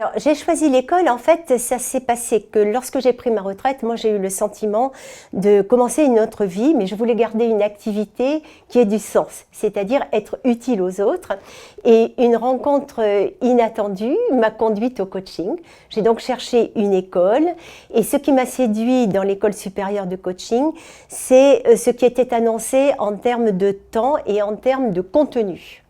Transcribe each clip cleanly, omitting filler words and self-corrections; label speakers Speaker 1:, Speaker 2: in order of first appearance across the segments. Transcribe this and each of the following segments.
Speaker 1: Alors, j'ai choisi l'école, en fait, ça s'est passé que lorsque j'ai pris ma retraite, moi j'ai eu le sentiment de commencer une autre vie, mais je voulais garder une activité qui ait du sens, c'est-à-dire être utile aux autres. Et une rencontre inattendue m'a conduite au coaching. J'ai donc cherché une école, et ce qui m'a séduit dans l'école supérieure de coaching, c'est ce qui était annoncé en termes de temps et en termes de contenu.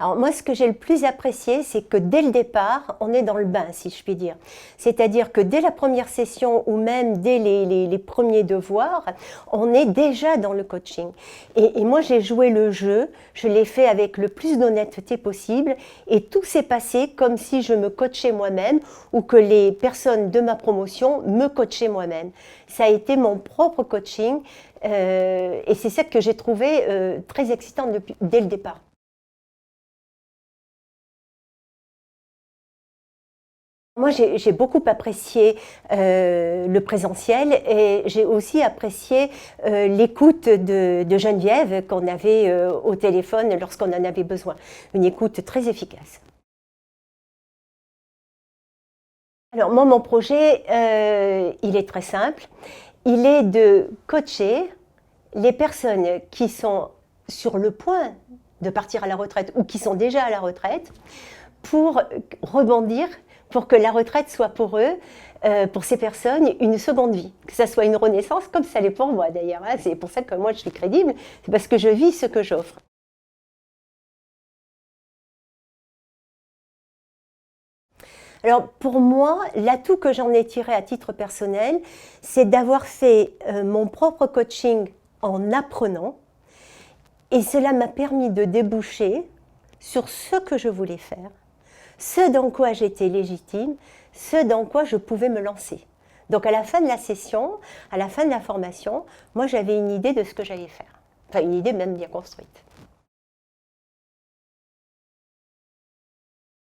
Speaker 1: Alors moi, ce que j'ai le plus apprécié, c'est que dès le départ, on est dans le bain, si je puis dire. C'est-à-dire que dès la première session ou même dès les premiers devoirs, on est déjà dans le coaching. Et moi, j'ai joué le jeu, je l'ai fait avec le plus d'honnêteté possible et tout s'est passé comme si je me coachais moi-même ou que les personnes de ma promotion me coachaient moi-même. Ça a été mon propre coaching et c'est ça que j'ai trouvé très excitant dès le départ. Moi, j'ai beaucoup apprécié le présentiel et j'ai aussi apprécié l'écoute de Geneviève qu'on avait au téléphone lorsqu'on en avait besoin. Une écoute très efficace. Alors moi, mon projet, il est très simple. Il est de coacher les personnes qui sont sur le point de partir à la retraite ou qui sont déjà à la retraite pour rebondir, pour que la retraite soit pour eux, pour ces personnes, une seconde vie. Que ça soit une renaissance, comme ça l'est pour moi d'ailleurs. Hein. C'est pour ça que moi je suis crédible, c'est parce que je vis ce que j'offre. Alors pour moi, l'atout que j'en ai tiré à titre personnel, c'est d'avoir fait mon propre coaching en apprenant, et cela m'a permis de déboucher sur ce que je voulais faire, ce dans quoi j'étais légitime, ce dans quoi je pouvais me lancer. Donc à la fin de la session, à la fin de la formation, moi j'avais une idée de ce que j'allais faire. Enfin une idée même bien construite.